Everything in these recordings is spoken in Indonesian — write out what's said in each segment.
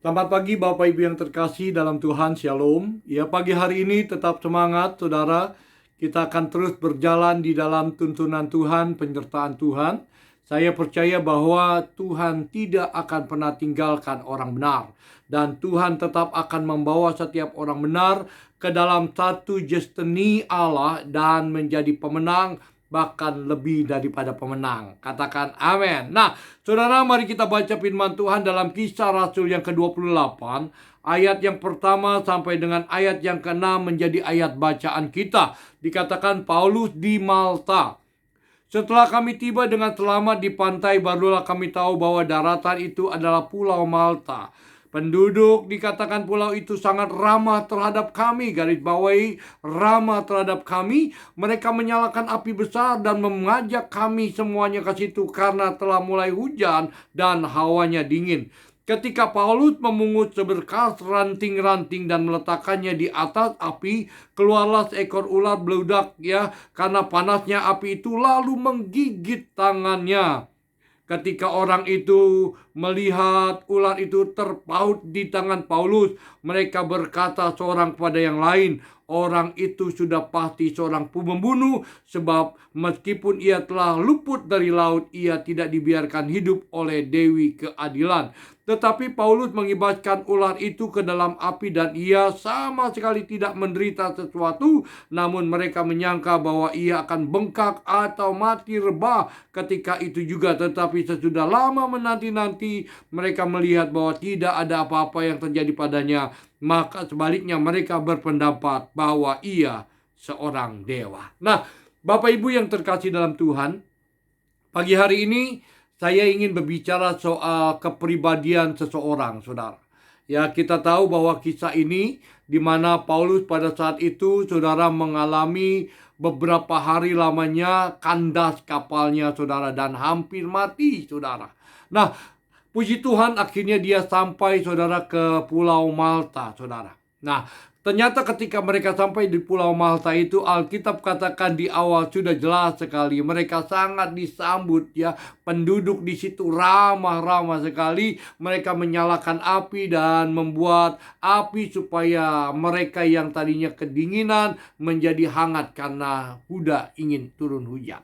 Selamat pagi Bapak Ibu yang terkasih dalam Tuhan, Shalom. Ya, pagi hari ini tetap semangat saudara. Kita akan terus berjalan di dalam tuntunan Tuhan, penyertaan Tuhan. Saya percaya bahwa Tuhan tidak akan pernah tinggalkan orang benar. Dan Tuhan tetap akan membawa setiap orang benar ke dalam satu destiny Allah dan menjadi pemenang, bahkan lebih daripada pemenang. Katakan amin. Nah, saudara, mari kita baca firman Tuhan dalam Kisah Rasul yang ke-28, ayat yang pertama sampai dengan ayat yang ke-6 menjadi ayat bacaan kita. Dikatakan Paulus di Malta. Setelah kami tiba dengan selamat di pantai, barulah kami tahu bahwa daratan itu adalah Pulau Malta. Penduduk dikatakan pulau itu sangat ramah terhadap kami. Garis bawahi, ramah terhadap kami. Mereka menyalakan api besar dan mengajak kami semuanya ke situ karena telah mulai hujan dan hawanya dingin. Ketika Paulus memungut seberkas ranting-ranting dan meletakkannya di atas api, keluarlah seekor ular beludak, karena panasnya api itu lalu menggigit tangannya. Ketika orang itu melihat ular itu terpaut di tangan Paulus, mereka berkata seorang kepada yang lain, orang itu sudah pasti seorang pembunuh, sebab meskipun ia telah luput dari laut, ia tidak dibiarkan hidup oleh Dewi Keadilan. Tetapi Paulus mengibaskan ular itu ke dalam api dan ia sama sekali tidak menderita sesuatu. Namun mereka menyangka bahwa ia akan bengkak atau mati rebah ketika itu juga. Tetapi sesudah lama menanti-nanti, mereka melihat bahwa tidak ada apa-apa yang terjadi padanya. Maka sebaliknya mereka berpendapat bahwa ia seorang dewa. Nah, Bapak Ibu yang terkasih dalam Tuhan, pagi hari ini saya ingin berbicara soal kepribadian seseorang, saudara. Ya, kita tahu bahwa kisah ini di mana Paulus pada saat itu, saudara, mengalami beberapa hari lamanya kandas kapalnya, saudara, dan hampir mati, saudara. Nah, puji Tuhan akhirnya dia sampai, saudara, ke Pulau Malta, saudara. Nah, ternyata ketika mereka sampai di Pulau Malta itu, Alkitab katakan di awal sudah jelas sekali. Mereka sangat disambut, penduduk di situ ramah-ramah sekali. Mereka menyalakan api dan membuat api supaya mereka yang tadinya kedinginan menjadi hangat karena sudah ingin turun hujan.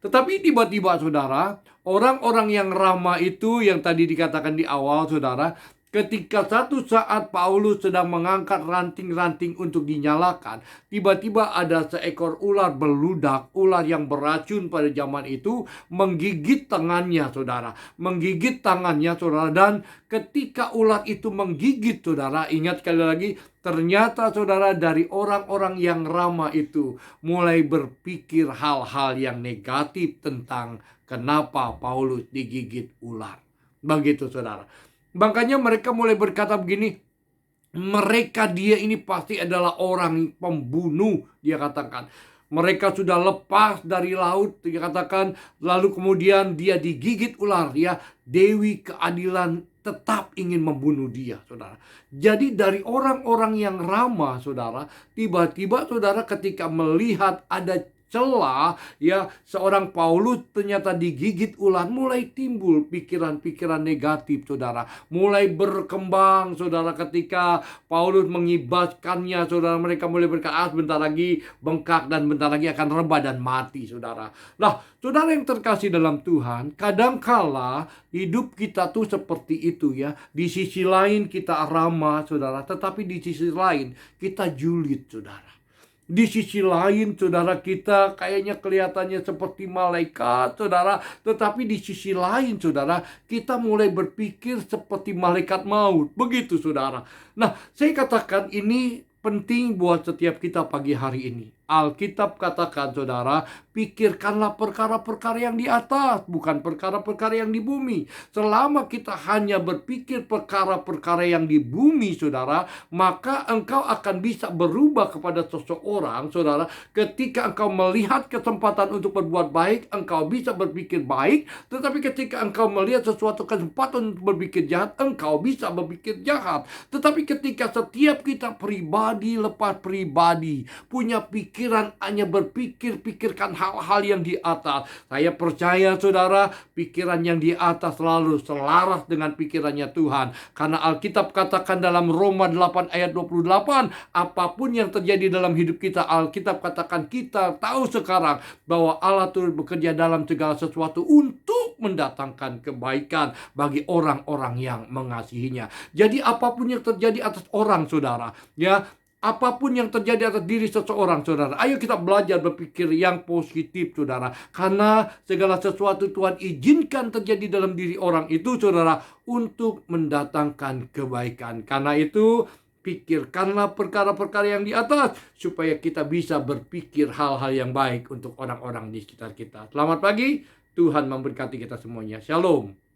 Tetapi tiba-tiba, saudara, orang-orang yang ramah itu yang tadi dikatakan di awal, saudara, ketika satu saat Paulus sedang mengangkat ranting-ranting untuk dinyalakan, tiba-tiba ada seekor ular beludak, ular yang beracun pada zaman itu, menggigit tangannya, saudara. Menggigit tangannya, saudara. Dan ketika ular itu menggigit, saudara, ingat sekali lagi, ternyata, saudara, dari orang-orang yang ramah itu mulai berpikir hal-hal yang negatif tentang kenapa Paulus digigit ular. Begitu, saudara. Makanya mereka mulai berkata begini, dia ini pasti adalah orang pembunuh, dia katakan. Mereka sudah lepas dari laut, dia katakan, lalu kemudian dia digigit ular, Dewi Keadilan tetap ingin membunuh dia, saudara. Jadi dari orang-orang yang ramah, saudara, tiba-tiba, saudara, ketika melihat ada celah, seorang Paulus ternyata digigit ular, mulai timbul pikiran-pikiran negatif, saudara. Mulai berkembang, saudara, ketika Paulus mengibaskannya, saudara, mereka mulai berkata, bentar lagi bengkak dan bentar lagi akan rebah dan mati, saudara. Nah, saudara yang terkasih dalam Tuhan, kadangkala hidup kita tuh seperti itu, Di sisi lain kita ramah, saudara, tetapi di sisi lain kita julid, saudara. Di sisi lain, saudara, kita kayaknya kelihatannya seperti malaikat, saudara. Tetapi di sisi lain, saudara, kita mulai berpikir seperti malaikat maut. Begitu, saudara. Nah, saya katakan ini penting buat setiap kita pagi hari ini. Alkitab katakan, saudara, pikirkanlah perkara-perkara yang di atas, bukan perkara-perkara yang di bumi. Selama kita hanya berpikir perkara-perkara yang di bumi, saudara, maka engkau akan bisa berubah kepada seseorang, saudara. Ketika engkau melihat kesempatan untuk berbuat baik, engkau bisa berpikir baik. Tetapi ketika engkau melihat sesuatu kesempatan untuk berpikir jahat, engkau bisa berpikir jahat. Tetapi ketika setiap kita pribadi lepas pribadi punya pikiran pikiran hanya pikirkan hal-hal yang di atas. Saya percaya saudara, pikiran yang di atas selalu selaras dengan pikirannya Tuhan. Karena Alkitab katakan dalam Roma 8 ayat 28, apapun yang terjadi dalam hidup kita, Alkitab katakan kita tahu sekarang bahwa Allah turut bekerja dalam segala sesuatu untuk mendatangkan kebaikan bagi orang-orang yang mengasihinya. Jadi apapun yang terjadi atas orang saudara, ya, apapun yang terjadi atas diri seseorang, saudara, ayo kita belajar berpikir yang positif, saudara. Karena segala sesuatu Tuhan izinkan terjadi dalam diri orang itu, saudara, untuk mendatangkan kebaikan. Karena itu, pikirkanlah perkara-perkara yang di atas, supaya kita bisa berpikir hal-hal yang baik untuk orang-orang di sekitar kita. Selamat pagi, Tuhan memberkati kita semuanya. Shalom.